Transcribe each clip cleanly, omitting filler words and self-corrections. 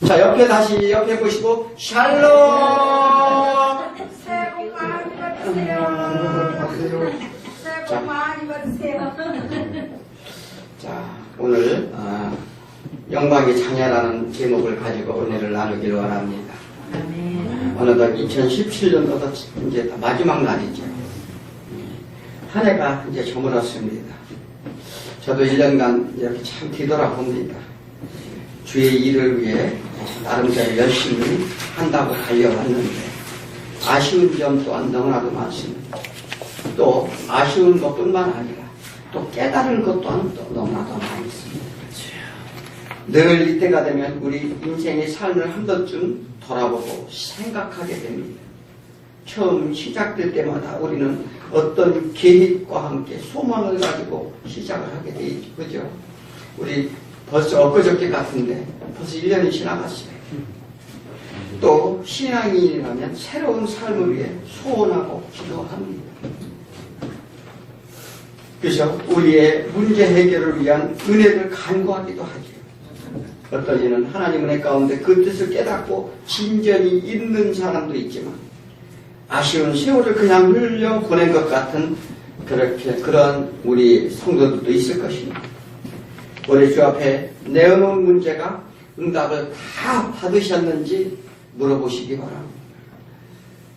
자, 옆에 보시고, 샬롬! 새해 복 많이 받으세요. 새해 복 많이 받으세요. 자, 오늘, 영광의 창야라는 제목을 가지고 은혜를 나누기를 원합니다. 어느덧 2017년도도 이제 마지막 날이죠. 한 해가 이제 저물었습니다. 저도 1년간 이렇게 참 뒤돌아봅니다. 주의 일을 위해 나름대로 열심히 한다고 달려왔는데 아쉬운 점 또한 너무나도 많습니다. 또 아쉬운 것뿐만 아니라 또 깨달은 것 또한 또 너무나도 많이 있습니다. 늘 이때가 되면 우리 인생의 삶을 한 번쯤 돌아보고 생각하게 됩니다. 처음 시작될 때마다 우리는 어떤 계획과 함께 소망을 가지고 시작을 하게 돼 있죠. 그죠? 우리 벌써 엊그저께 같은데 벌써 1년이 지나갔어요. 또 신앙인이라면 새로운 삶을 위해 소원하고 기도합니다. 그래서 우리의 문제 해결을 위한 은혜를 간구하기도 하죠. 어떤 이는 하나님 은혜 가운데 그 뜻을 깨닫고 진전이 있는 사람도 있지만 아쉬운 세월을 그냥 흘려 보낸 것 같은 그런 우리 성도들도 있을 것입니다. 우리 주 앞에 내어놓은 문제가 응답을 다 받으셨는지 물어보시기 바랍니다.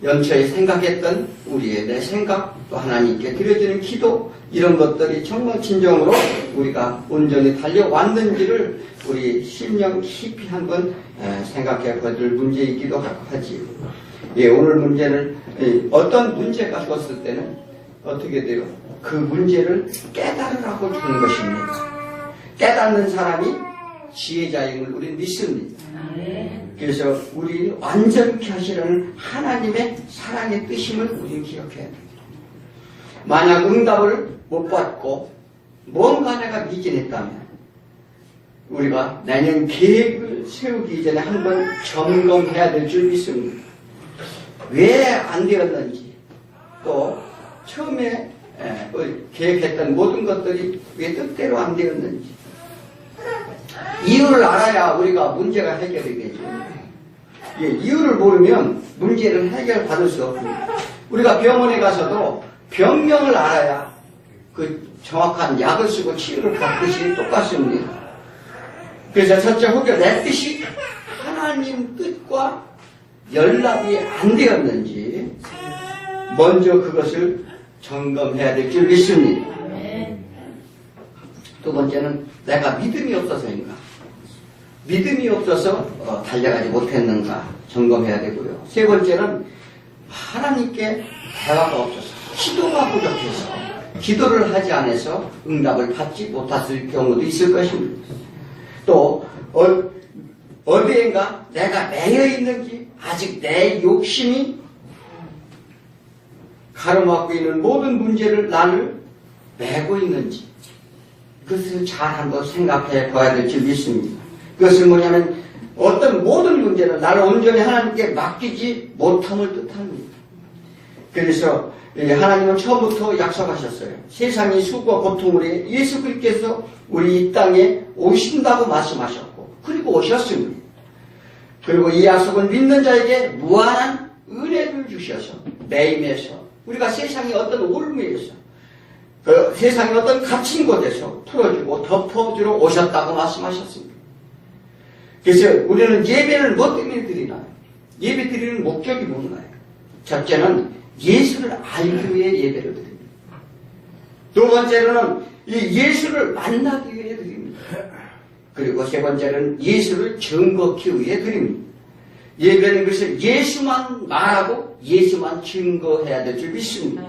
연초에 생각했던 우리의 내 생각, 또 하나님께 드려지는 기도, 이런 것들이 정말 진정으로 우리가 온전히 달려왔는지를 우리 심령 깊이 한번 생각해 볼 문제이기도 하지요. 예, 오늘 문제는 어떤 문제가 줬을 때는 어떻게 돼요? 그 문제를 깨달으라고 주는 것입니다. 깨닫는 사람이 지혜자임을 우리는 믿습니다. 그래서 우리는 완전케 하시려는 하나님의 사랑의 뜻임을 우리는 기억해야 됩니다. 만약 응답을 못 받고 뭔가 내가 미진했다면 우리가 내년 계획을 세우기 이전에 한번 점검해야 될 줄 믿습니다. 왜 안 되었는지, 또 처음에 계획했던 모든 것들이 왜 뜻대로 안 되었는지 이유를 알아야 우리가 문제가 해결이 되죠. 예, 이유를 모르면 문제를 해결받을 수 없습니다. 우리가 병원에 가서도 병명을 알아야 그 정확한 약을 쓰고 치료를 받듯이 똑같습니다. 그래서 첫째 혹여 내 뜻이 하나님 뜻과 연락이 안 되었는지 먼저 그것을 점검해야 될 줄 믿습니다. 두 번째는 내가 믿음이 없어서인가? 믿음이 없어서 달려가지 못했는가 점검해야 되고요. 세 번째는 하나님께 대화가 없어서 기도가 부족해서 기도를 하지 않아서 응답을 받지 못했을 경우도 있을 것입니다. 또 어디엔가 내가 매여 있는지 아직 내 욕심이 가로막고 있는 모든 문제를 나를 메고 있는지 그것을 잘 한번 생각해 봐야 될 줄 믿습니다. 그것은 뭐냐면 어떤 모든 문제는 나를 온전히 하나님께 맡기지 못함을 뜻합니다. 그래서 하나님은 처음부터 약속하셨어요. 세상이 수고와 고통을 해 예수 그리스도께서 우리 이 땅에 오신다고 말씀하셨고 그리고 오셨습니다. 그리고 이 약속은 믿는 자에게 무한한 은혜를 주셔서 매임에서 우리가 세상의 어떤 올무에서 그 세상의 어떤 갇힌 곳에서 풀어주고 덮어주러 오셨다고 말씀하셨습니다. 그래서 우리는 예배를 뭐 때문에 드리나요? 예배 드리는 목적이 뭔가요? 첫째는 예수를 알기 위해 예배를 드립니다. 두 번째로는 이 예수를 만나기 위해 드립니다. 그리고 세 번째는 예수를 증거하기 위해 드립니다. 예배는 그래서 예수만 말하고 예수만 증거해야 될 줄 믿습니다.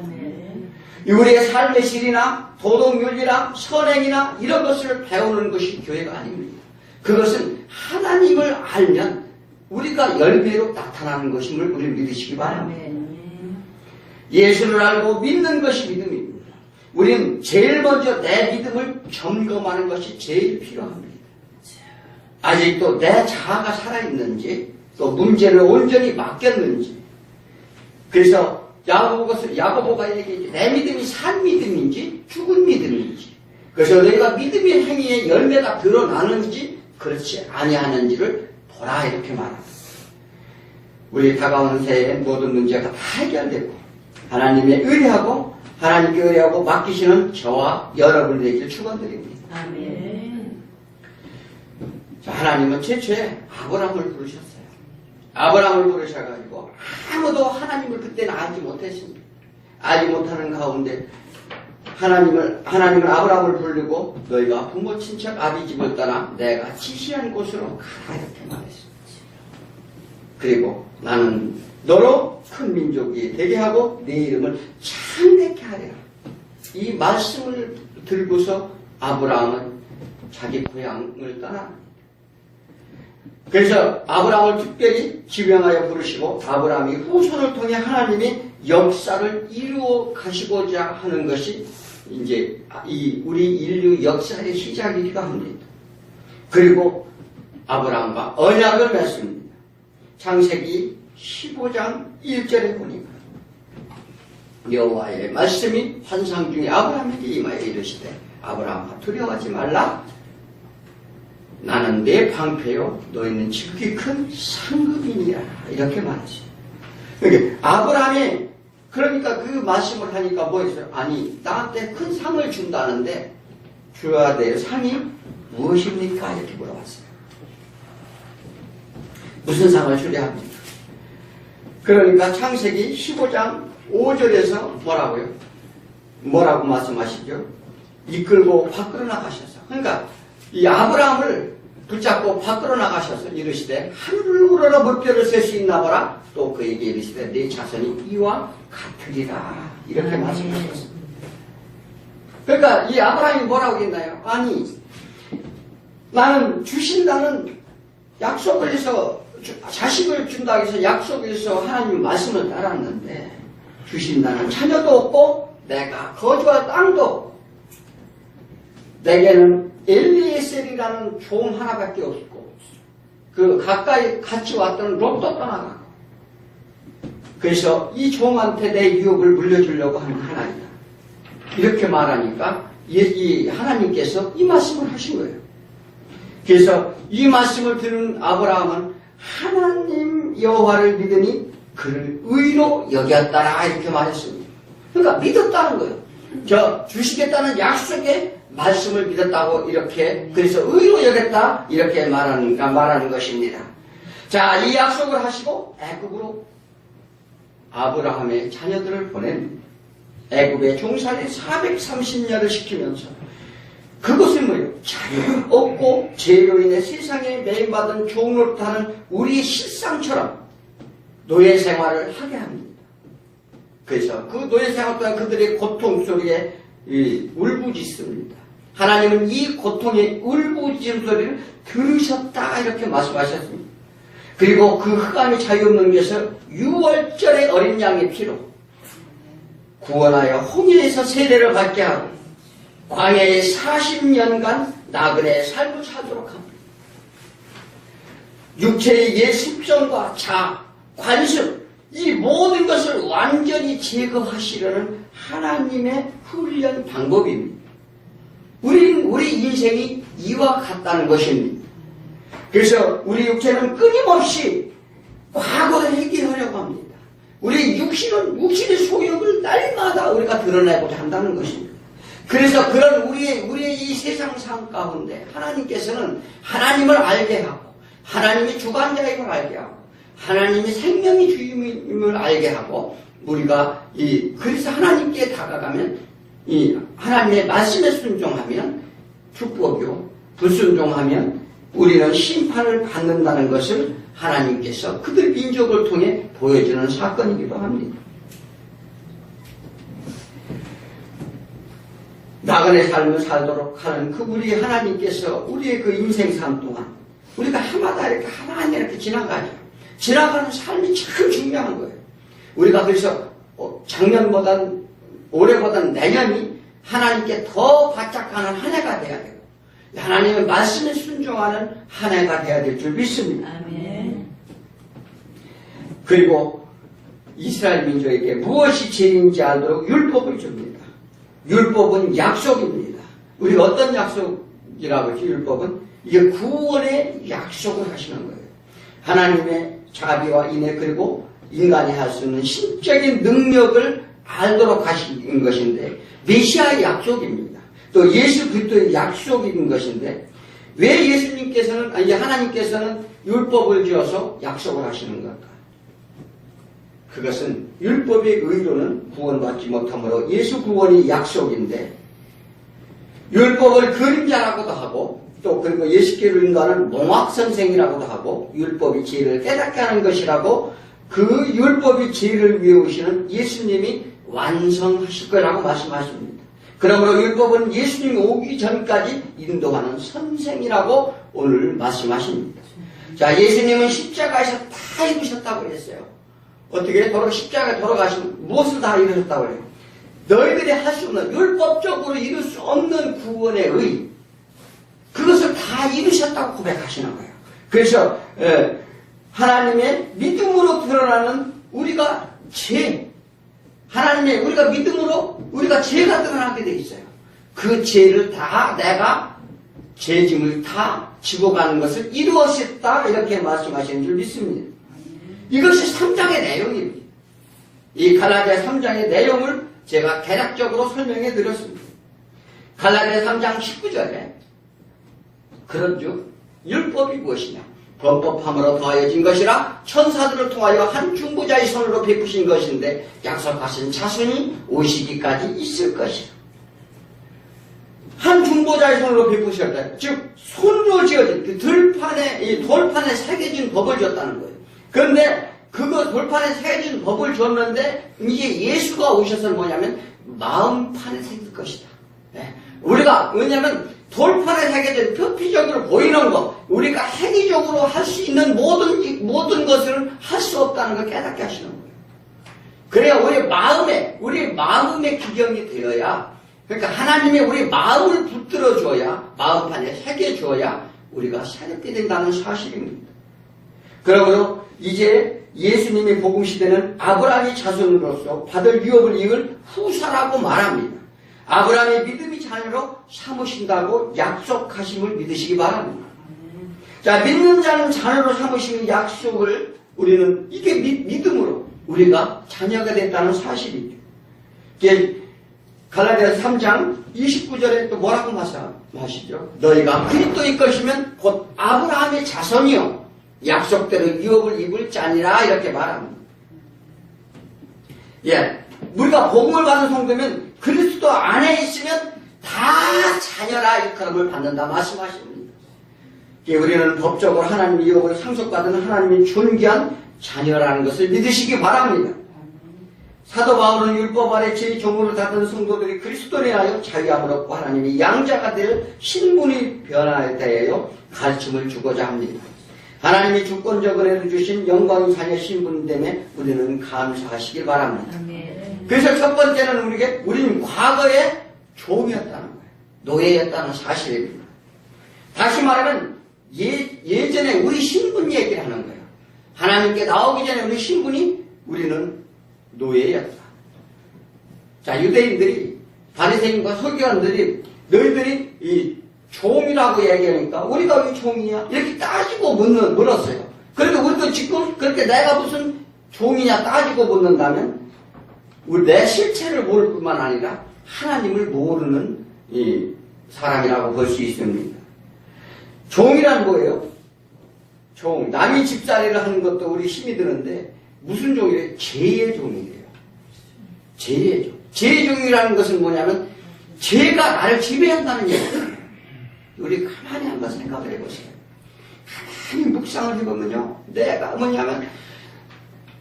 우리의 삶의 실이나 도덕윤리나 선행이나 이런 것을 배우는 것이 교회가 아닙니다. 그것은 하나님을 알면 우리가 열매로 나타나는 것임을 우리는 믿으시기 바랍니다. 예수를 알고 믿는 것이 믿음입니다. 우리는 제일 먼저 내 믿음을 점검하는 것이 제일 필요합니다. 아직도 내 자아가 살아있는지 또 문제를 온전히 맡겼는지. 그래서 야고보가 얘기했지. 내 믿음이 산 믿음인지 죽은 믿음인지. 그래서 내가 믿음의 행위에 열매가 드러나는지 그렇지 아니하는지를 보라 이렇게 말합니다. 우리 다가오는 새해 모든 문제가 다 해결되고 하나님의 의뢰하고 하나님께 의뢰하고 맡기시는 저와 여러분이 되길 축원드립니다. 아멘. 자, 하나님은 최초에 아브라함을 부르셨어요. 아브라함을 부르셔가지고 아무도 하나님을 그때는 알지 못했습니다. 알지 못하는 가운데 하나님은 아브라함을 부르고 너희가 부모 친척 아비 집을 떠나 내가 지시한 곳으로 가라 이렇게 말했습니다. 그리고 나는 너로 큰 민족이 되게 하고 네 이름을 창대케 하리라. 이 말씀을 들고서 아브라함은 자기 고향을 떠납니다. 그래서 아브라함을 특별히 지명하여 부르시고 아브라함이 후손을 통해 하나님이 역사를 이루어 가시고자 하는 것이 이제 우리 인류 역사의 시작이기도 합니다. 그리고 아브라함과 언약을 맺습니다. 창세기 15장 1절에 보니까 여호와의 말씀이 환상 중에 아브라함에게 임하여 이르시되 아브라함아 두려워하지 말라. 나는 내 방패요 너희는 지극히 큰 상급이니라 이렇게 말했어요. 아브라함이 그러니까 그 말씀을 하니까 뭐였어요? 아니 나한테 큰 상을 준다는데 줘야 될 상이 무엇입니까? 이렇게 물어봤어요. 무슨 상을 주려 합니까? 그러니까 창세기 15장 5절에서 뭐라고 말씀하시죠? 이끌고 밖으로 나가셔서 그러니까 이 아브라함을 붙잡고 밖으로 나가셔서 이르시되 하늘을 우러러 물결을 셀 수 있나 보라. 또 그에게 이르시되 네 자손이 이와 같으리라 이렇게 말씀하셨습니다. 그러니까 이 아브라함이 뭐라고 했나요? 아니 나는 주신다는 약속을 해서 자식을 준다고 해서 약속에서 하나님 말씀을 따랐는데 주신다는 자녀도 없고 내가 거주할 땅도 없고 내게는 엘리에셀이라는 종 하나밖에 없고 그 가까이 같이 왔던 롯도 떠나가고 그래서 이 종한테 내 유업을 물려주려고 하는 하나님이다. 이렇게 말하니까 이 하나님께서 이 말씀을 하신 거예요. 그래서 이 말씀을 들은 아브라함은 하나님 여호와를 믿으니 그를 의로 여겼다라 이렇게 말했습니다. 그러니까 믿었다는 거예요. 저 주시겠다는 약속에 말씀을 믿었다고 이렇게 그래서 의로 여겼다 이렇게 말하는 것입니다. 자, 이 약속을 하시고 애굽으로 아브라함의 자녀들을 보낸 애굽의 종살이 430년을 시키면서 그것은 뭐예요? 자유 없고 죄로 인해 세상에 매임받은 종로타는 우리의 실상처럼 노예 생활을 하게 합니다. 그래서 그 노예 생활 동안 그들의 고통 속에 울부짖습니다. 하나님은 이 고통의 울부짖음 소리를 들으셨다 이렇게 말씀하셨습니다. 그리고 그 흑암이 자유 없는 것을 6월절의 어린 양의 피로 구원하여 홍해에서 세례를 받게 하고 광야에 40년간 나그네의 삶을 살도록 합니다. 육체의 예습성과 관습 이 모든 것을 완전히 제거하시려는 하나님의 훈련 방법입니다. 우리 인생이 이와 같다는 것입니다. 그래서 우리 육체는 끊임없이 과거를 해결하려고 합니다. 우리 육신의 소욕을 날마다 우리가 드러내고자 한다는 것입니다. 그래서 그런 우리의 이 세상 삶 가운데 하나님께서는 하나님을 알게 하고 하나님이 주관자임을 알게 하고 하나님이 생명의 주임을 알게 하고 우리가 그래서 하나님께 다가가면 하나님의 말씀에 순종하면 축복이요 불순종하면 우리는 심판을 받는다는 것을 하나님께서 그들 민족을 통해 보여주는 사건이기도 합니다. 나그네 삶을 살도록 하는 그 우리 하나님께서 우리의 그 인생 삶 동안 우리가 해마다 하나님 이렇게 지나가죠. 지나가는 삶이 참 중요한 거예요. 우리가 그래서 작년보단 올해보단 내년이 하나님께 더 바짝하는 한 해가 돼야 되고 하나님의 말씀에 순종하는 한 해가 돼야 될 줄 믿습니다. 아멘. 그리고 이스라엘 민족에게 무엇이 죄인지 알도록 율법을 줍니다. 율법은 약속입니다. 우리가 어떤 약속이라고 하죠? 율법은 이게 구원의 약속을 하시는 거예요. 하나님의 자비와 인애 그리고 인간이 할 수 있는 신적인 능력을 알도록 하신 것인데 메시아의 약속입니다. 또 예수 그리스도의 약속인 것인데 왜 예수님께서는 아니 하나님께서는 율법을 지어서 약속을 하시는 걸까? 그것은 율법의 의로는 구원받지 못하므로 예수 구원이 약속인데 율법을 그림자라고도 하고 또 그리고 예수께로 인간은 몽학선생이라고도 하고 율법이 죄를 깨닫게 하는 것이라고 그 율법이 죄를 외우시는 예수님이 완성하실 거라고 말씀하십니다. 그러므로 율법은 예수님이 오기 전까지 인도하는 선생이라고 오늘 말씀하십니다. 자, 예수님은 십자가에서 다 이루셨다고 했어요. 어떻게 십자가에 돌아가시면 무엇을 다 이루셨다고 해요? 너희들이 할 수 없는 율법적으로 이룰 수 없는 구원의 의 그것을 다 이루셨다고 고백하시는 거예요. 그래서 하나님의 믿음으로 드러나는 우리가 하나님의 우리가 믿음으로 우리가 죄가 드러나게 돼 있어요. 그 죄를 다 내가 죄짐을 다 지고 가는 것을 이루었다 이렇게 말씀하시는 줄 믿습니다. 이것이 3장의 내용입니다. 이 갈라디아 3장의 내용을 제가 개략적으로 설명해 드렸습니다. 갈라디아 3장 19절에 그런즉 율법이 무엇이냐? 범법함으로 더하여진 것이라 천사들을 통하여 한 중보자의 손으로 베푸신 것인데 약속하신 자손이 오시기까지 있을 것이라. 한 중보자의 손으로 베푸셨다. 즉 손으로 지어진 그 돌판에 새겨진 법을 줬다는 거예요. 그런데 그거 돌판에 새겨진 법을 줬는데 이제 예수가 오셔서 뭐냐면 마음판에 새길 것이다. 네. 우리가 왜냐하면 돌판에 새겨진 표피적으로 보이는 거 우리가 행위적으로 할 수 있는 모든 것을 할 수 없다는 걸 깨닫게 하시는 거예요. 그래야 우리 마음의 기경이 되어야 그러니까 하나님이 우리 마음을 붙들어 줘야 마음판에 새겨 줘야 우리가 새롭게 된다는 사실입니다. 그러므로 이제 예수님의 복음 시대는 아브라함의 자손으로서 받을 유업을 이을 후사라고 말합니다. 아브라함의 믿음이 자녀로 삼으신다고 약속하심을 믿으시기 바랍니다. 자, 믿는 자는 자녀로 삼으시는 약속을 우리는 이게 믿음으로 우리가 자녀가 됐다는 사실이죠. 갈라디아 3장 29절에 또 뭐라고 말씀하시죠? 너희가 그리스도의 것이면 곧 아브라함의 자손이요 약속대로 유업을 입을 자니라 이렇게 말합니다. 예, 우리가 복음을 받은 성도면 그리스도 안에 있으면 다 자녀라 일컬음을 받는다 말씀하십니다. 우리는 법적으로 하나님의 유업을 상속받은 하나님의 존귀한 자녀라는 것을 믿으시기 바랍니다. 사도 바울은 율법 아래 제 종으로 닫은 성도들이 그리스도에 하여 자유함을 얻고 하나님의 양자가 될 신분이 변화에 대하여 가르침을 주고자 합니다. 하나님이 주권적으로 해주신 영광의 자녀 신분 때문에 우리는 감사하시길 바랍니다. 그래서 첫 번째는 우리는 과거에 종이었다는 거예요. 노예였다는 사실입니다. 다시 말하면 예전에 우리 신분 얘기를 하는 거예요. 하나님께 나오기 전에 우리 신분이 우리는 노예였다. 자, 유대인들이 바리새인과 서기관들이 너희들이 이 종이라고 얘기하니까 우리가 왜 종이냐 이렇게 따지고 물었어요. 그런데 우리도 지금 그렇게 내가 무슨 종이냐 따지고 묻는다면 내 실체를 모를 뿐만 아니라 하나님을 모르는 이 사람이라고 볼 수 있습니다. 종이란 뭐예요? 종. 남이 집살이를 하는 것도 우리 힘이 드는데 무슨 종이래요? 죄의 종이래요. 죄의 종. 죄의 종이라는 것은 뭐냐면 죄가 나를 지배한다는 얘기예요. 우리 가만히 한번 생각을 해보세요. 가만히 묵상을 해보면요. 내가 뭐냐면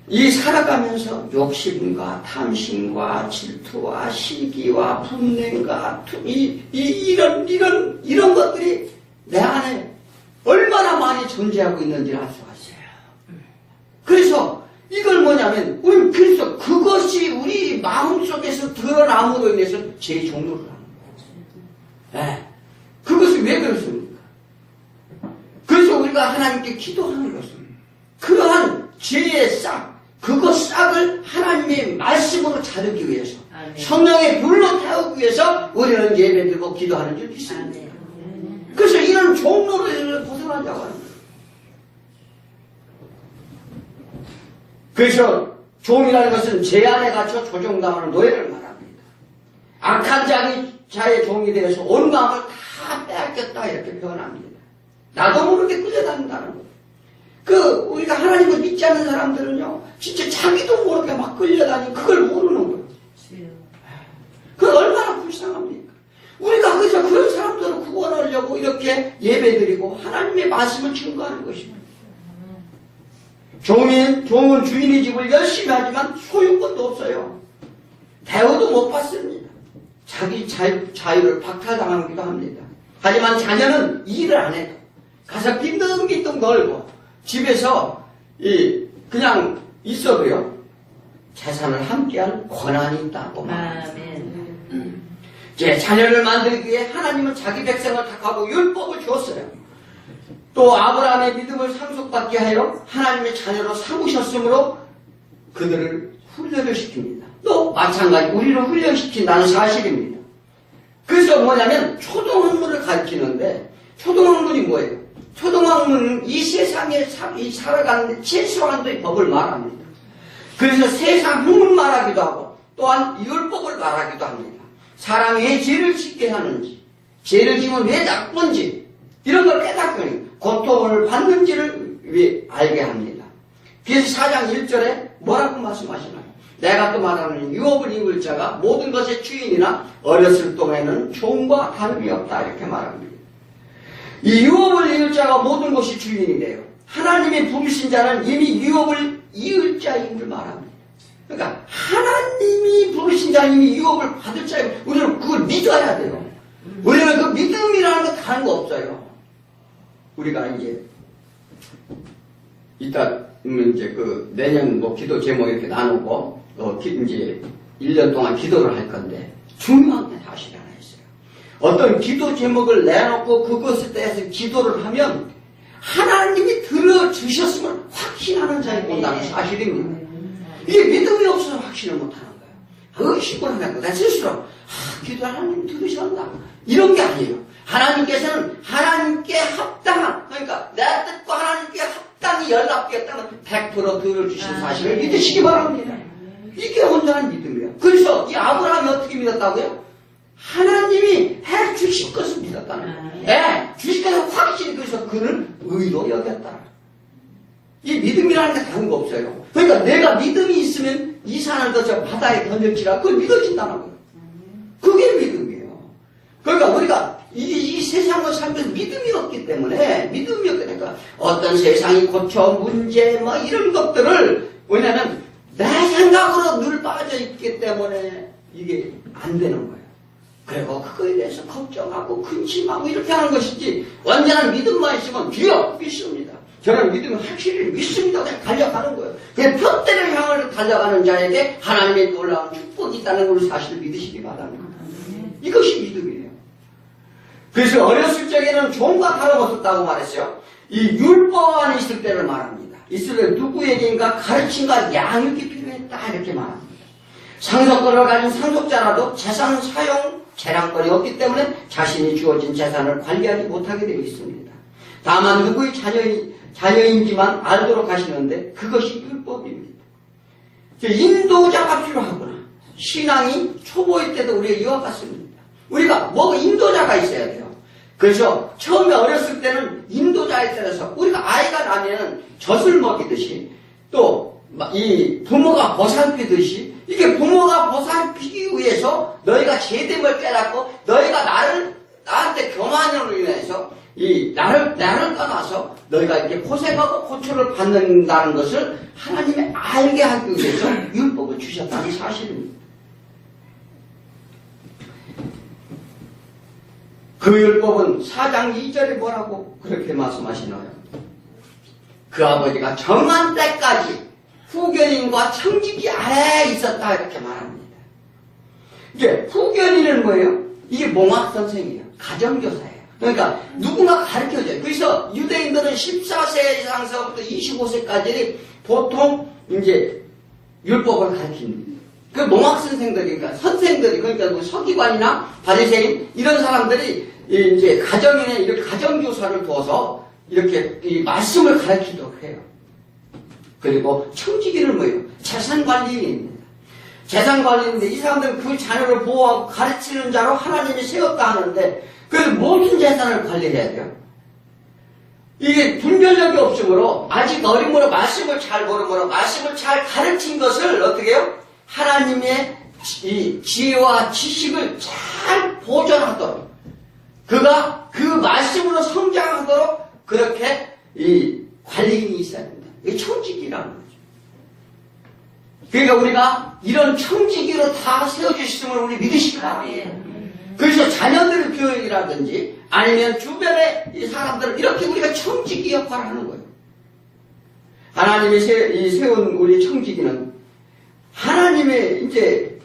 이 살아가면서 욕심과 탐심과 질투와 시기와 분냉과 이런 것들이 내 안에 얼마나 많이 존재하고 있는지를 알 수가 있어요. 그래서 이걸 뭐냐면 우리 그래서 그것이 우리 마음속에서 드러남으로 인해서 제 종로를 하는 거예요. 네. 그것이 왜 그렇습니까? 그래서 우리가 하나님께 기도하는 것은 그러한 죄의 싹, 그것 싹을 하나님의 말씀으로 자르기 위해서 성령의 불로 태우기 위해서 우리는 예배드리고 기도하는 줄 믿습니다. 그래서 이런 종로를 벗어나자고 하는 거예요. 그래서 종이라는 것은 제 안에 갇혀 조종당하는 노예를 말합니다. 악한 자의 종이 되어서 온 마음을 다 빼앗겼다 이렇게 표현합니다. 나도 모르게 끌려다닌다는 거예요. 우리가 하나님을 믿지 않는 사람들은요, 진짜 자기도 모르게 막 끌려다니는 그걸 모르는 거예요. 그 얼마나 불쌍합니까? 우리가 그런 사람들을 구원하려고 이렇게 예배드리고 하나님의 말씀을 증거하는 것입니다. 종은 주인의 집을 열심히 하지만 소유권도 없어요. 대우도 못 받습니다. 자기 자유를 박탈당하기도 합니다. 하지만 자녀는 일을 안 해도 가서 빈둥빈둥 놀고 집에서 그냥 있어도요, 재산을 함께할 권한이 있다고 말합니다. 제 자녀를 만들기 위해 하나님은 자기 백성을 택하고 율법을 주었어요. 또 아브라함의 믿음을 상속받게 하여 하나님의 자녀로 삼으셨으므로 그들을 훈련을 시킵니다. 또 마찬가지 우리를 훈련시킨다는 사실입니다. 그래서 뭐냐면 초등학문을 가르치는데, 초등학문이 뭐예요? 초등학문은 이 세상에 살아가는 최소한도의 법을 말합니다. 그래서 세상 흠을 말하기도 하고 또한 율법을 말하기도 합니다. 사람이 왜 죄를 짓게 하는지, 죄를 지면 왜 나쁜지, 이런 걸 깨닫고 고통을 받는지를 왜 알게 합니다. 그래서 4장 1절에 뭐라고 말씀하시나요? 내가 또 말하는 유업을 입을 자가 모든 것의 주인이나 어렸을 동에는 종과 다름이 없다 이렇게 말합니다. 이 유업을 이을 자가 모든 것이 주인이래요. 하나님이 부르신 자는 이미 유업을 이을 자임을 말합니다. 그러니까 하나님이 부르신 자는 이미 유업을 받을 자예요. 우리는 그걸 믿어야 돼요. 우리는 그 믿음이라는 거 다른 거 없어요. 우리가 이따 이제 내년 기도 제목 이렇게 나누고 이제 1년 동안 기도를 할 건데 중요한 게 사실이 하나 있어요. 어떤 기도 제목을 내놓고 그것에 대해서 기도를 하면 하나님이 들어주셨음을 확신하는 자에 본다는 사실입니다. 이게 믿음이 없어서 확신을 못하는 거예요. 의심을 하는 거예요. 내 스스로 기도 하나님 들으셨나? 이런 게 아니에요. 하나님께서는 하나님께 합당한, 그러니까 내 뜻과 하나님께 합당히 연락되었다는 100% 들어주신 사실을 믿으시기 바랍니다. 이게 온전한 믿음이에요. 그래서 이 아브라함이 어떻게 믿었다고요? 하나님이 해 주실 것을 믿었다는 거예요. 주실 것을 확실히, 그래서 그는 의로 여겼다. 이 믿음이라는 게 다른 거 없어요. 그러니까 내가 믿음이 있으면 이 산을 더 저 바다에 던질지라 그걸 믿어진다는 거예요. 그게 믿음이에요. 그러니까 우리가 이 세상을 살면서 믿음이 없기 때문에, 믿음이 없기 때문에 어떤 세상이 고쳐, 문제, 이런 것들을, 왜냐면 내 생각으로 늘 빠져 있기 때문에 이게 안 되는 거예요. 그리고 그거에 대해서 걱정하고 근심하고 이렇게 하는 것이지, 완전한 믿음만 있으면 주여 믿습니다. 저는 믿음을 확실히 믿습니다. 그냥 달려가는 거예요. 그냥 표대를 향해 달려가는 자에게 하나님의 놀라운 축복이 있다는 걸 사실을 믿으시기 바랍니다. 이것이 믿음이에요. 그래서 어렸을 적에는 종과 다름없었다고 말했어요. 이 율법 안에 있을 때를 말합니다. 있을 때 누구에게인가 가르침과 양육이 필요했다 이렇게 말합니다. 상속권을 가진 상속자라도 재산 사용 재량권이 없기 때문에 자신이 주어진 재산을 관리하지 못하게 되어 있습니다. 다만 누구의 자녀인지만 알도록 하시는데 그것이 율법입니다. 인도자가 필요하구나. 신앙이 초보일 때도 우리가 이와 같습니다. 우리가 인도자가 있어야 돼요. 그래서 처음에 어렸을 때는 인도자에 따라서 우리가 아이가 나면 젖을 먹이듯이 또 이 부모가 보살피듯이, 이게 부모가 보살피기 위해서 너희가 제됨을 깨닫고 너희가 나한테 교만으로 인해서 나를 떠나서 너희가 이렇게 고생하고 고초를 받는다는 것을 하나님이 알게 하기 위해서 율법을 주셨다는 사실입니다. 그 율법은 4장 2절에 뭐라고 그렇게 말씀하시나요? 그 아버지가 정한 때까지 후견인과 청지기 아래에 있었다 이렇게 말합니다. 이게 후견인은 뭐예요? 이게 몽학 선생이에요. 가정교사예요. 그러니까 누군가 가르쳐줘요. 그래서 유대인들은 14세 이상서부터 25세까지 보통 이제 율법을 가르칩니다. 그 몽학 선생들이니까 선생들이, 그러니까 뭐 서기관이나 바리새인 이런 사람들이 이제 가정인에 이렇게 가정교사를 둬서 이렇게 이 말씀을 가르치도록 해요. 그리고 청지기는 뭐예요? 재산관리인입니다. 재산관리인데 이 사람들은 그 자녀를 보호하고 가르치는 자로 하나님이 세웠다 하는데 그 모든 재산을 관리해야 돼요. 이게 분별력이 없으므로 아직 어림으로 말씀을 잘 모르므로 말씀을 잘 가르친 것을 어떻게 해요? 하나님의 이 지혜와 지식을 잘 보존하도록 그가 그 말씀으로 성장하도록 그렇게 이 관리인이 있어야 된다. 이게 청지기라는 거죠. 그러니까 우리가 이런 청지기로 다 세워주셨음을 우리 믿으시기 바랍니다. 그래서 자녀들 교육이라든지 아니면 주변의 이 사람들을 이렇게 우리가 청지기 역할을 하는 거예요. 하나님이 세운 우리 청지기는 하나님의 이제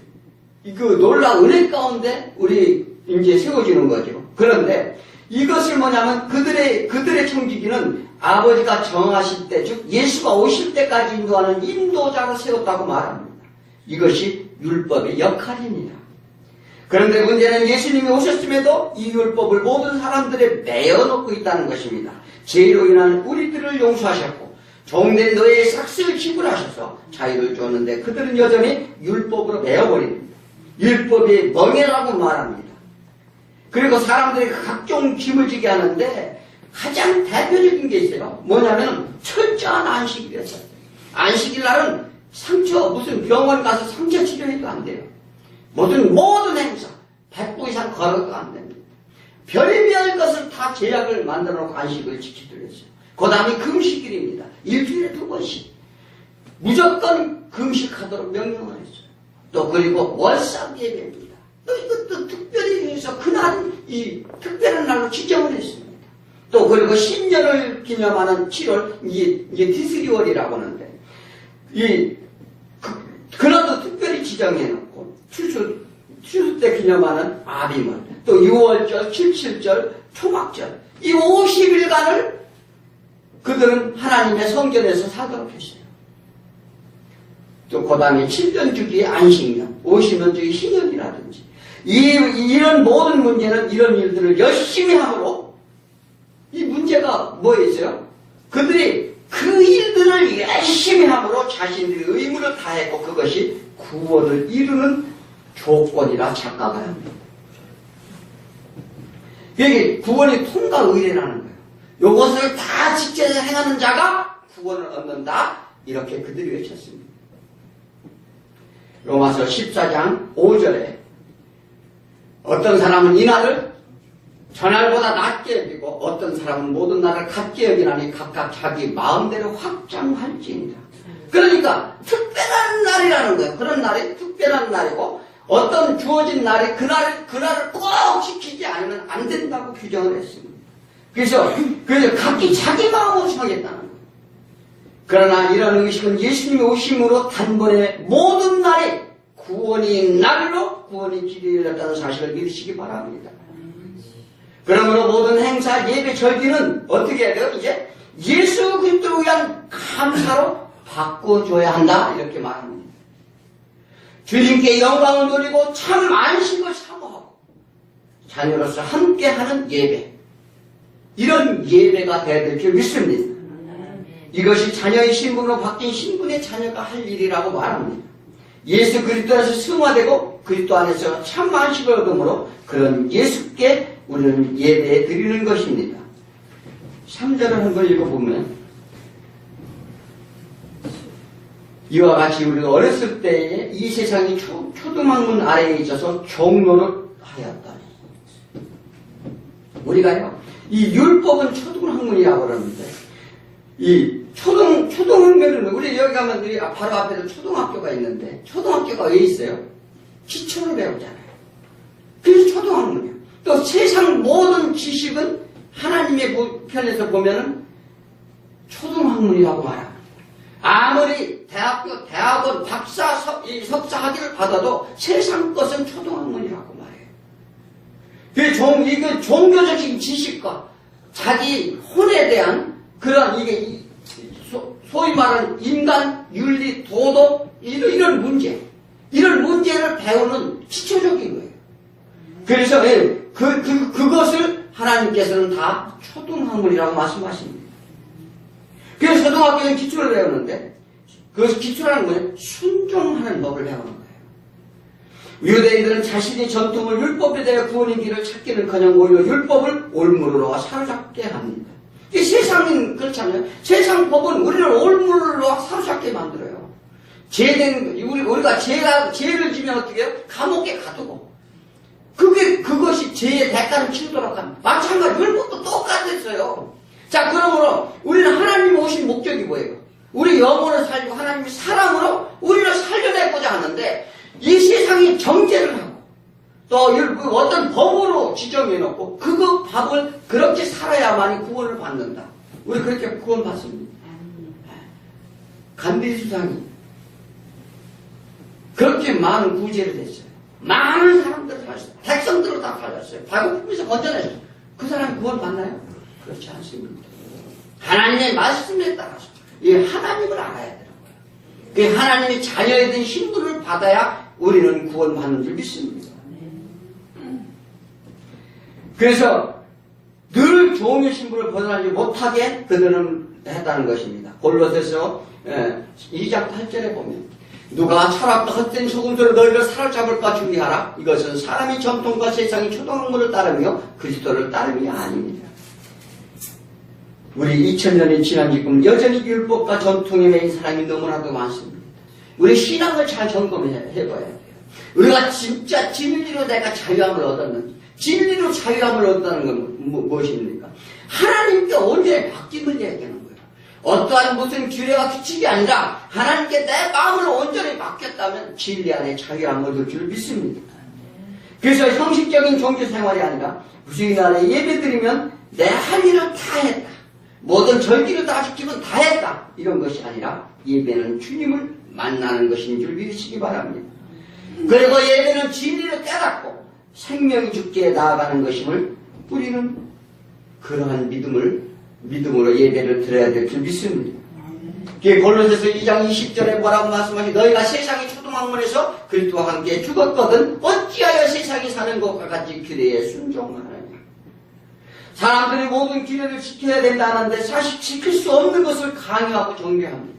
그 놀라운 은혜 가운데 우리 이제 세워지는 거죠. 그런데 이것을 뭐냐면 그들의 청지기는 아버지가 정하실 때, 즉 예수가 오실 때까지 인도하는 인도자로 세웠다고 말합니다. 이것이 율법의 역할입니다. 그런데 문제는 예수님이 오셨음에도 이 율법을 모든 사람들에 매어놓고 있다는 것입니다. 죄로 인한 우리들을 용서하셨고 종된 노예의 삭슬을 지불하셔서 자유를 주었는데 그들은 여전히 율법으로 매어버립니다. 율법이 멍해라고 말합니다. 그리고 사람들이 각종 짐을 지게 하는데 가장 대표적인 게 있어요. 뭐냐면 철저한 안식일이었어요. 안식일 날은 무슨 병원 가서 상처 치료해도 안 돼요. 모든 행사 100보 이상 걸어도 안 됩니다. 별의별 것을 다 제약을 만들어 놓고 안식을 지키도록 했어요. 그 다음에 금식일입니다. 일주일에 2번씩 무조건 금식하도록 명령을 했어요. 또 그리고 월삭 예배입니다. 또 이것도 특별히 해서 그날은 이 특별한 날로 지정을 했습니다. 또 그리고 신년을 기념하는 7월 이게 디스리월이라고 하는데 그날도 특별히 지정해놓고 추수 때 기념하는 아비월 또 6월절, 77절, 초막절 이 50일간을 그들은 하나님의 성전에서 살도록 했어요. 또 그 다음에 7년 주기의 안식년, 50년 주기 희년이라든지 이런 모든 문제는 이런 일들을 열심히 함으로 이 문제가 뭐였어요? 그들이 그 일들을 열심히 함으로 자신들의 의무를 다했고 그것이 구원을 이루는 조건이라 착각을 합니다. 이게 구원이 통과 의례라는 거예요. 이것을 다 직제해서 행하는 자가 구원을 얻는다. 이렇게 그들이 외쳤습니다. 로마서 14장 5절에 어떤 사람은 이 날을 전날보다 낮게 여기고 어떤 사람은 모든 날을 같게 여기나니 각각 자기 마음대로 확정할지니라. 그러니까 특별한 날이라는 거예요. 그런 날이 특별한 날이고 어떤 주어진 날이 그날을 꼭 지키지 않으면 안 된다고 규정을 했습니다. 그래서 각기 자기 마음으로 정했다는 거예요. 그러나 이런 의식은 예수님이 오심으로 단번에 모든 날이 구원이 날로 구원이 길이 열렸다는 사실을 믿으시기 바랍니다. 그러므로 모든 행사, 예배, 절기는 어떻게 해야 돼요? 이제 예수 그리스도를 위한 감사로 바꿔줘야 한다 이렇게 말합니다. 주님께 영광을 돌리고 참 안식을 사모하고 자녀로서 함께하는 예배 이런 예배가 돼야 될 줄 믿습니다. 이것이 자녀의 신분으로 바뀐 신분의 자녀가 할 일이라고 말합니다. 예수 그리스도에서 승화되고 그리스도 안에서 참 안식을 얻음으로 그런 예수께 우리는 예배 드리는 것입니다. 3절을 한번 읽어보면 이와 같이 우리가 어렸을 때에 이 세상이 초등학문 아래에 있어서 종로를 하였다니. 우리가요, 이 율법은 초등학문이라고 그러는데, 이 초등학문은, 우리 여기 가면 우리 바로 앞에도 초등학교가 있는데, 초등학교가 왜 있어요? 기초를 배우잖아요. 그래서 초등학문이에요. 또 세상 모든 지식은 하나님의 편에서 보면은 초등학문이라고 말합니다. 아무리 대학원, 박사, 석사 학위를 받아도 세상 것은 초등학문이라고 말해요. 이게 종교적인 지식과 자기 혼에 대한 그런 이게 소위 말하는 인간, 윤리, 도덕 이런 문제를 배우는 기초적인 거예요. 그래서 그것을 하나님께서는 다 초등학문이라고 말씀하십니다. 그래서 초등학교는 기초를 배우는데 그것이 기초라는 거예요. 순종하는 법을 배우는 거예요. 유대인들은 자신의 전통을 율법에 대해 구원의 길을 찾기는커녕 오히려 율법을 올무로 사로잡게 합니다. 이 세상은 그렇잖아요. 세상 법은 우리를 올무로 사로잡게 만들어요. 우리가 죄를 지면 어떻게 해요? 감옥에 가두고. 그것이 죄의 대가를 치르도록 합니다. 마찬가지 율법도 똑같았어요. 자, 그러므로 우리는 하나님이 오신 목적이 뭐예요? 우리 영혼을 살리고 하나님이 사랑으로 우리를 살려내고자 하는데 이 세상이 정죄를 하고 또 어떤 법으로 지정해놓고 그 법을 그렇게 살아야만이 구원을 받는다. 우리 그렇게 구원받습니다. 간디 수상이 그렇게 많은 구제를 했어요. 많은 사람들을 살렸어요. 백성들을 다 살렸어요. 발굽히면서 건져냈어요. 그 사람이 구원받나요? 그렇지 않습니다. 하나님의 말씀에 따라서 이 하나님을 알아야 되는 거예요. 그 하나님의 자녀에 대한 신분을 받아야 우리는 구원받는 줄 믿습니다. 그래서 늘 종의 신분을 벗어나지 못하게 그들은 했다는 것입니다. 골로새서 2장 8절에 보면 누가 철학과 헛된 소금으로 너희를 사로잡을까 주의하라. 이것은 사람의 전통과 세상의 초등학문을 따르며 그리스도를 따름이 아닙니다. 우리 2000년이 지난 지금 여전히 율법과 전통에 매인 사람이 너무나도 많습니다. 우리 신앙을 잘 점검해 봐야 돼요. 우리가 진짜 진리로 내가 자유함을 얻었는지, 진리로 자유함을 얻었다는 건 무엇입니까? 하나님께 온전히 바뀜을 얘기하는 거예요. 어떠한 무슨 규례와 규칙이 아니라 하나님께 내 마음을 온전히 맡겼다면 진리 안에 자유함을 얻을 줄 믿습니다. 그래서 형식적인 종교 생활이 아니라 주일 안에 예배 드리면 내 할 일을 다 했다. 모든 절기를 다 지키면 다 했다. 이런 것이 아니라 예배는 주님을 만나는 것인 줄 믿으시기 바랍니다. 그리고 예배는 진리를 깨닫고 생명이 죽게 나아가는 것임을 우리는 그러한 믿음으로 예배를 드려야 될 줄 믿습니다. 골로새서 2장 20절에 뭐라고 말씀하시 너희가 세상의 초등학문에서 그리스도와 함께 죽었거든 어찌하여 세상이 사는 것과 같이 규례에 순종하느냐. 사람들이 모든 규례를 지켜야 된다는데 사실 지킬 수 없는 것을 강요하고 정죄합니다.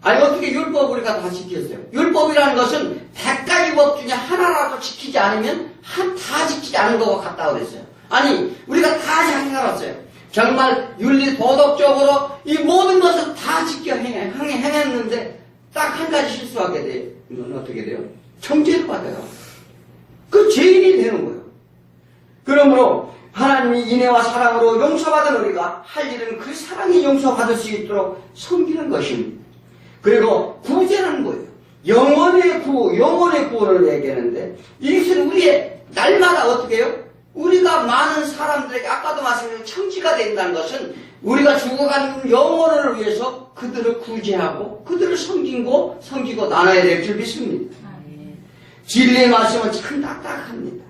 아니 어떻게 율법 우리가 다 지켰어요? 율법이라는 것은 100가지 법 중에 하나라도 지키지 않으면 다 지키지 않은 것과 같다고 그랬어요. 아니 우리가 다 잘 살았어요. 정말 윤리 도덕적으로 이 모든 것을 다 지켜 행했는데 딱 한 가지 실수하게 돼요. 이건 어떻게 돼요? 정죄를 받아요. 그 죄인이 되는 거예요. 그러므로 하나님이 인애와 사랑으로 용서받은 우리가 할 일은 그 사랑이 용서받을 수 있도록 섬기는 것입니다. 그리고 구제라는 거예요. 영혼의 구원을 얘기하는데 이것은 우리의 날마다 어떻게 해요? 우리가 많은 사람들에게 아까도 말씀드린 청지가 된다는 것은 우리가 죽어가는 영혼을 위해서 그들을 구제하고 그들을 섬기고 나눠야 될 줄 믿습니다. 진리의 말씀은 참 딱딱합니다.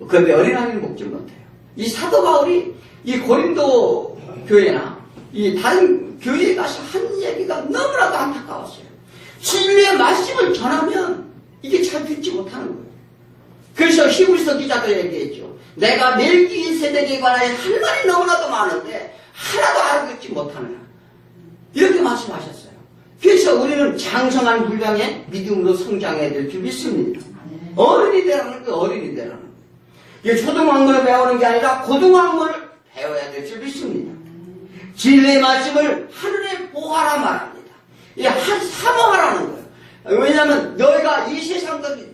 그런데 어린아이는 먹지 못해요. 이 사도 바울이 이 고린도 교회나 이 다른 교회에 가서 한 얘기가 너무나도 안타까웠어요. 진리의 말씀을 전하면 이게 잘 듣지 못하는 거예요. 그래서 히브리서 기자도 얘기했죠. 내가 멜기세덱에 관하여 할 말이 너무나도 많은데 하나도 알아듣지 못하느라. 이렇게 말씀하셨어요. 그래서 우리는 장성한 분량의 믿음으로 성장해야 될 줄 믿습니다. 어른이 되라는 게 어른이 되라는 거예요. 이게 초등학문을 배우는 게 아니라 고등학문을 배워야 될 줄 믿습니다. 진리의 말씀을 하늘에 보하라 말합니다. 이 사모하라는 거예요. 왜냐하면 너희가 이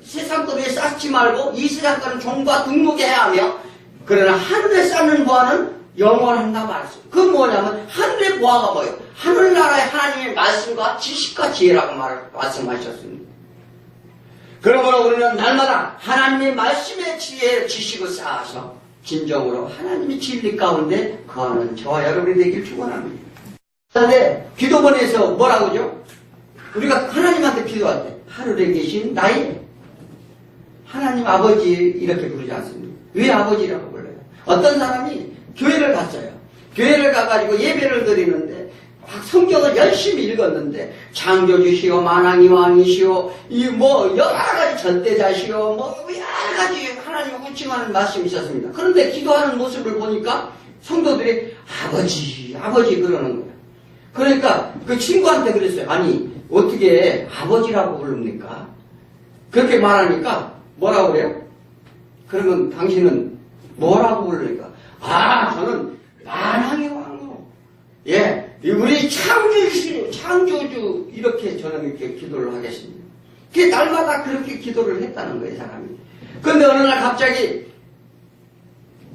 세상거리에 쌓지 말고 이 세상거리는 종과 등록해야 하며 그러나 하늘에 쌓는 보화는 영원한다 말했어요. 그건 뭐냐면 하늘의 보화가 뭐예요? 하늘나라의 하나님의 말씀과 지식과 지혜라고 말씀하셨습니다. 그러므로 우리는 날마다 하나님의 말씀의 지혜를 지식을 쌓아서 진정으로 하나님의 진리 가운데 거하는 저와 여러분이 되길 축원합니다. 그런데 기도문에서 뭐라고 하죠? 우리가 하나님한테 기도할 때 하늘에 계신 나의 하나님 아버지 이렇게 부르지 않습니다. 왜 아버지라고 불러요? 어떤 사람이 교회를 갔어요. 교회를 가가지고 예배를 드리는데 성경을 열심히 읽었는데 창조주시오 만왕이 왕이시오 여러 가지 절대자시오 여러 가지 하나님을 호칭하는 말씀이 있었습니다. 그런데 기도하는 모습을 보니까 성도들이 아버지 그러는 거예요. 그러니까 그 친구한테 그랬어요. 아니, 어떻게 아버지라고 부릅니까? 그렇게 말하니까 뭐라고 그래요? 그러면 당신은 뭐라고 부르니까? 아, 저는 만왕의 왕으로. 예, 우리 창조주, 이렇게 저는 이렇게 기도를 하겠습니다. 그게 날마다 그렇게 기도를 했다는 거예요, 사람이. 그런데 어느 날 갑자기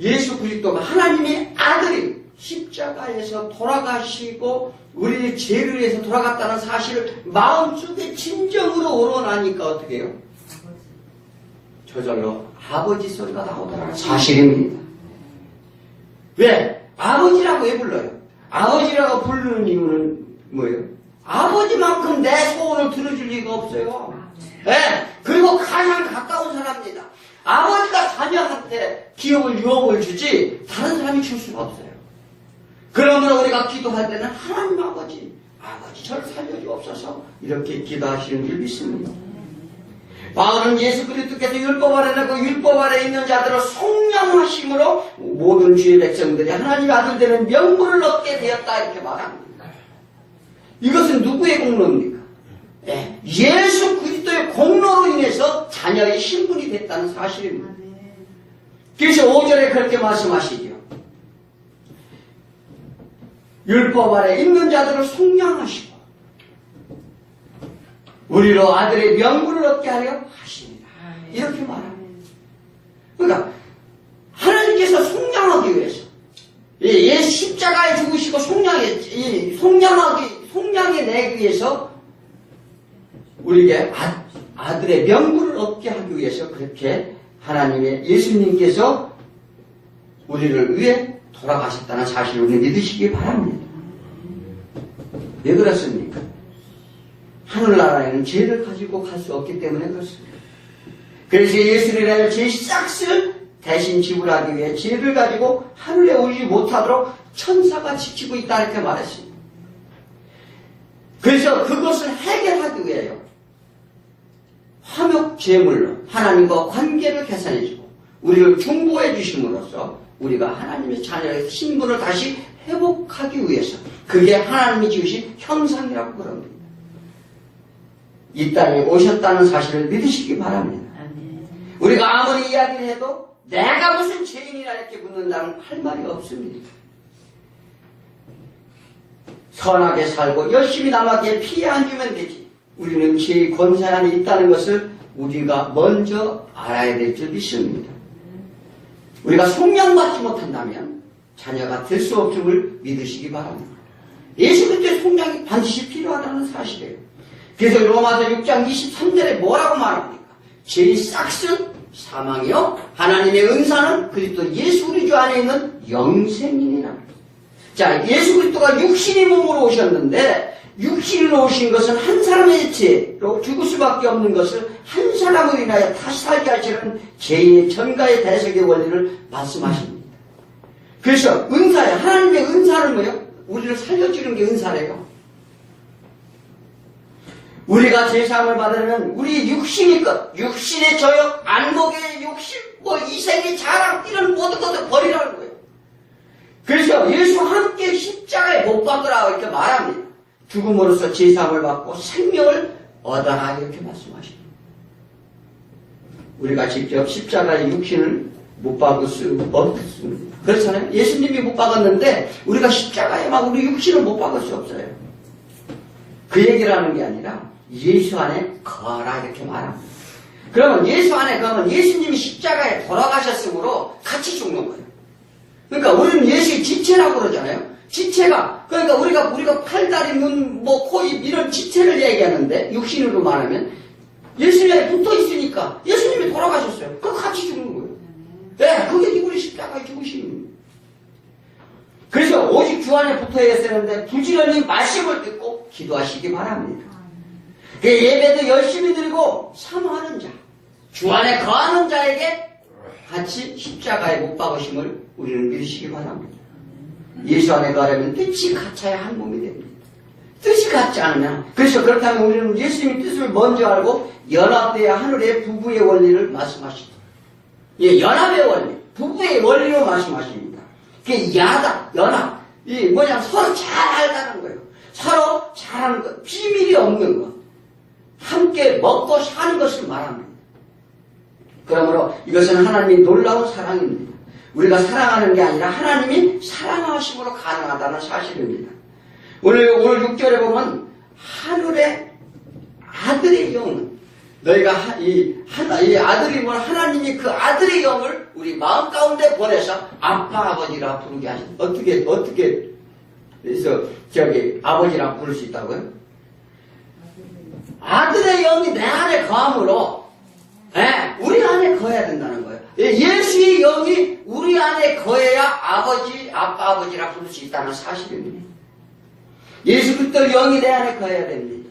예수 그리스도가 하나님의 아들이 십자가에서 돌아가시고 우리의 죄를 위해서 돌아갔다는 사실을 마음속에 진정으로 오러나니까 어떻게 해요? 저절로 아버지 소리가 나오더라는 사실입니다. 왜? 아버지라고 왜 불러요? 아버지라고 부르는 이유는 뭐예요? 아버지만큼 내 소원을 들어줄 리가 없어요. 네. 그리고 가장 가까운 사람입니다. 아버지가 자녀한테 기업을 유업을 주지 다른 사람이 줄 수가 없어요. 그러므로 우리가 기도할 때는 하나님 아버지 저를 살려주옵소서 이렇게 기도하시는 줄 믿습니다. 바울은 예수 그리스도께서 율법 아래 내고 율법 아래 있는 자들을 속량하심으로 모든 주의 백성들이 하나님의 아들 되는 명분을 얻게 되었다 이렇게 말합니다. 이것은 누구의 공로입니까? 네. 예수 그리스도의 공로로 인해서 자녀의 신분이 됐다는 사실입니다. 그래서 5절에 그렇게 말씀하시죠. 율법 아래 있는 자들을 속량하시고 우리로 아들의 명분을 얻게 하려 하십니다. 이렇게 말합니다. 그러니까 하나님께서 속량하기 위해서 예수 십자가에 죽으시고 속량해 내기 위해서 우리에게 아들의 명분을 얻게 하기 위해서 그렇게 하나님의 예수님께서 우리를 위해 돌아가셨다는 사실을 우리 믿으시기 바랍니다. 왜 그렇습니까? 하늘나라에는 죄를 가지고 갈 수 없기 때문에 그렇습니다. 그래서 예수를 위하여 죄 싹을 대신 지불하기 위해 죄를 가지고 하늘에 오르지 못하도록 천사가 지키고 있다 이렇게 말했습니다. 그래서 그것을 해결하기 위해요. 화목 제물로 하나님과 관계를 개선해주고 우리를 중보해 주심으로써 우리가 하나님의 자녀의 신분을 다시 회복하기 위해서 그게 하나님이 지으신 형상이라고 그럽니다. 이 땅에 오셨다는 사실을 믿으시기 바랍니다. 우리가 아무리 이야기를 해도 내가 무슨 죄인이라 이렇게 묻는다는 할 말이 없습니다. 선하게 살고 열심히 남에게 피해 안 주면 되지. 우리는 죄의 권세 안에 있다는 것을 우리가 먼저 알아야 될 줄 믿습니다. 우리가 속량받지 못한다면 자녀가 될 수 없음을 믿으시기 바랍니다. 예수 그리스도의 속량이 반드시 필요하다는 사실이에요. 그래서 로마서 6장 23절에 뭐라고 말합니까? 죄의 싹은 사망이요 하나님의 은사는 그리스도 예수 우리 주 안에 있는 영생이니라. 자, 예수 그리스도가 육신의 몸으로 오셨는데 육신으로 오신 것은 한 사람의 죄로 죽을 수밖에 없는 것을 한 사람으로 인하여 다시 살게 하시는 죄인의 전가의 대속의 원리를 말씀하십니다. 그래서 은사예요. 하나님의 은사는 뭐예요? 우리를 살려주는 게 은사래요. 우리가 제사함을 받으려면 우리 육신의 것, 육신의 저욕, 안목의 욕심, 이생의 자랑 이런 모든 것을 버리라는 거예요. 그래서 예수와 함께 십자가에 못 박으라 이렇게 말합니다. 죽음으로써 제사함을 받고 생명을 얻어라 이렇게 말씀하십니다. 우리가 직접 십자가의 육신을 못 박을 수 없습니다. 그렇잖아요. 예수님이 못 박았는데 우리가 십자가에 막 우리 육신을 못 박을 수 없어요. 그 얘기를 하는 게 아니라 예수 안에 거하라 이렇게 말합니다. 그러면 예수 안에 거하면 예수님이 십자가에 돌아가셨으므로 같이 죽는 거예요. 그러니까 우리는 예수의 지체라고 그러잖아요. 지체가 그러니까 우리가 팔, 다리, 눈, 코, 입 이런 지체를 얘기하는데 육신으로 말하면 예수님에 붙어 있으니까 예수님이 돌아가셨어요. 그럼 같이 죽는 거예요. 네, 그게 우리 십자가에 죽으시는 거예요. 그래서 오직 주 안에 붙어야 되는데 부지런히 말씀을 듣고 기도하시기 바랍니다. 그 예배도 열심히 드리고 사모하는 자, 주 안에 거하는 자에게 같이 십자가에 못 박으심을 우리는 믿으시기 바랍니다. 예수 안에 거하려면 뜻이 같아야 한 몸이 됩니다. 뜻이 같지 않으면 그래서 그렇다면 우리는 예수님의 뜻을 먼저 알고 연합돼야 하늘의 부부의 원리를 말씀하시죠. 예, 연합의 원리, 부부의 원리로 말씀하십니다. 그게 연합. 이 서로 잘 알다는 거예요. 서로 잘하는 것, 비밀이 없는 것, 함께 먹고 사는 것을 말합니다. 그러므로 이것은 하나님이 놀라운 사랑입니다. 우리가 사랑하는 게 아니라 하나님이 사랑하심으로 가능하다는 사실입니다. 오늘 6절에 보면 하늘의 아들의 영, 너희가 이 아들이면 하나님이 그 아들의 영을 우리 마음 가운데 보내서 아빠 아버지라 부르게 하신. 어떻게 그래서 아버지라 부를 수 있다고요? 아들의 영이 내 안에 거함으로 우리 안에 거해야 된다는 거예요. 예수의 영이 우리 안에 거해야 아빠 아버지라 부를 수 있다는 사실입니다. 예수 그리스도 영이 내 안에 거해야 됩니다.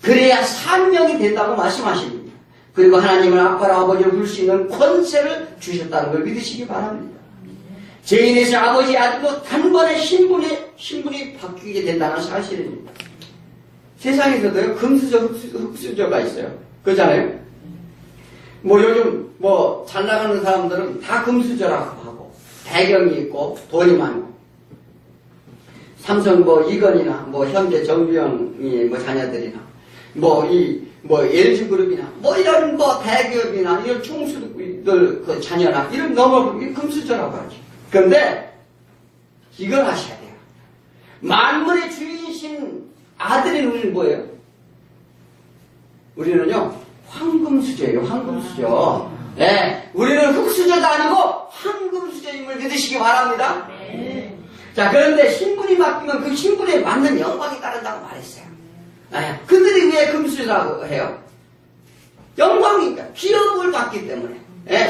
그래야 산명이 된다고 말씀하십니다. 그리고 하나님을 아빠라 아버지로 부를 수 있는 권세를 주셨다는 걸 믿으시기 바랍니다. 죄인에서 아버지 아들로 단번에 신분이 바뀌게 된다는 사실입니다. 세상에서도요, 금수저, 흑수저가 있어요. 그렇잖아요? 요즘 잘 나가는 사람들은 다 금수저라고 하고, 배경이 있고, 돈이 많고, 삼성 이건이나, 현대 정주영이 자녀들이나, LG그룹이나, 이런 대기업이나, 이런 총수들 자녀나, 이런 금수저라고 하죠. 그런데, 이걸 아셔야 돼요. 만물의 주인이신 아들이 우리는 뭐예요? 우리는요, 황금수저예요, 황금수저. 네, 우리는 흑수저도 아니고, 황금수저임을 믿으시기 바랍니다. 네. 자, 그런데 신분이 바뀌면 그 신분에 맞는 영광이 따른다고 말했어요. 네. 그들이 왜 금수저라고 해요? 영광이니까, 기업을 받기 때문에,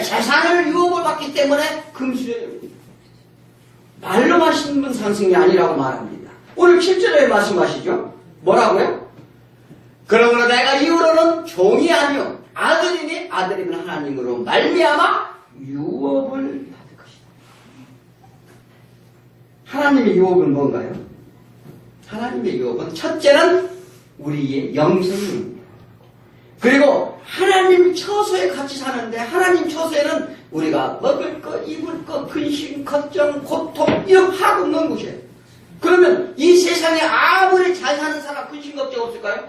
재산을 유업을 받기 때문에 금수저입니다. 말로만 신분 상승이 아니라고 말합니다. 오늘 7절에 말씀하시죠? 뭐라고요? 그러므로 내가 이후로는 종이 아니요 아들이니 아들이면 하나님으로 말미암아 유업을 받을 것이다. 하나님의 유업은 뭔가요? 하나님의 유업은 첫째는 우리의 영생입니다. 그리고 하나님 처소에 같이 사는데 하나님 처소에는 우리가 먹을 것, 입을 것, 근심, 걱정, 고통 이런 하고 없는 곳이에요. 그러면 이 세상에 아무리 잘 사는 사람 근심 걱정 없을까요?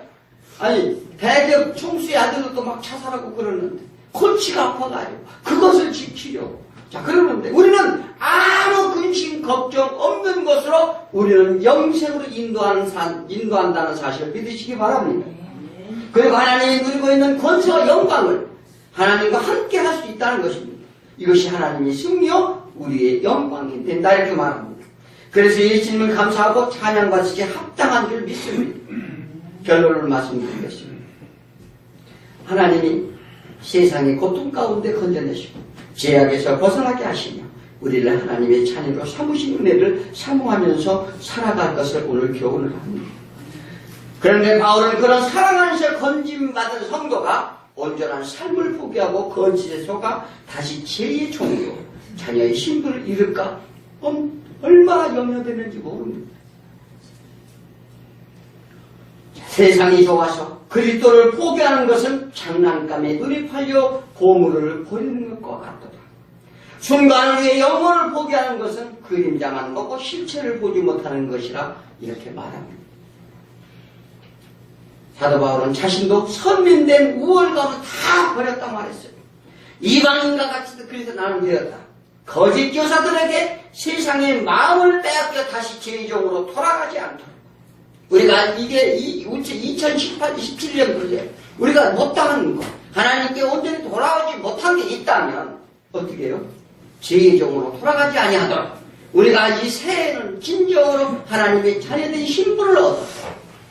아니 대기업 총수의 아들도 막 자살하고 그러는데 골치가 아파가지고 그것을 지키려고 자 그러는데 우리는 아무 근심 걱정 없는 것으로 우리는 영생으로 인도한다는 사실을 믿으시기 바랍니다. 그리고 하나님이 누리고 있는 권세와 영광을 하나님과 함께 할 수 있다는 것입니다. 이것이 하나님의 승리요 우리의 영광이 된다 이렇게 말합니다. 그래서 예수님을 감사하고 찬양 바치기에 합당한 줄 믿습니다. 결론을 말씀드리겠습니다. 하나님이 세상의 고통 가운데 건져내시고 죄악에서 벗어나게 하시며 우리를 하나님의 자녀로 삼으신 은혜를 사모하면서 살아갈 것을 오늘 교훈을 합니다. 그런데 바울은 그런 사랑 안에서 건짐받은 성도가 온전한 삶을 포기하고 거짓에 속아 다시 죄의 종으로 자녀의 신분을 잃을까 얼마나 염려되는지 모릅니다. 세상이 좋아서 그리스도를 포기하는 것은 장난감에 눈이 팔려 보물을 버리는 것과 같도다. 순간을 위해 영혼을 포기하는 것은 그림자만 보고 실체를 보지 못하는 것이라 이렇게 말합니다. 사도 바울은 자신도 선민된 우월감을 다 버렸다고 말했어요. 이방인과 같이 그래서 나는 되었다. 거짓 교사들에게 세상의 마음을 빼앗겨 다시 죄종으로 돌아가지 않도록 우리가 이게 2017년 그제 우리가 못당한 거 하나님께 온전히 돌아오지 못한 게 있다면 어떻게 해요? 죄종으로 돌아가지 아니하도록 우리가 이 새해는 진정으로 하나님의 자녀된 신분을 얻어서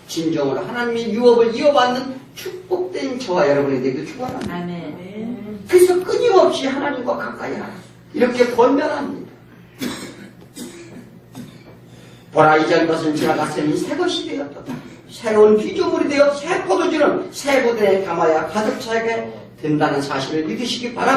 진정으로 하나님의 유업을 이어받는 축복된 저와 여러분이 되길 축원합니다. 아멘. 그래서 끊임없이 하나님과 가까이 하라. 이렇게 권면합니다. 보라 이전 것은 지나갔으니 새 것이 되었도다. 새로운 피조물이 되어 새 포도주는 새 보대에 담아야 가득 차게 된다는 사실을 믿으시기 바랍니다.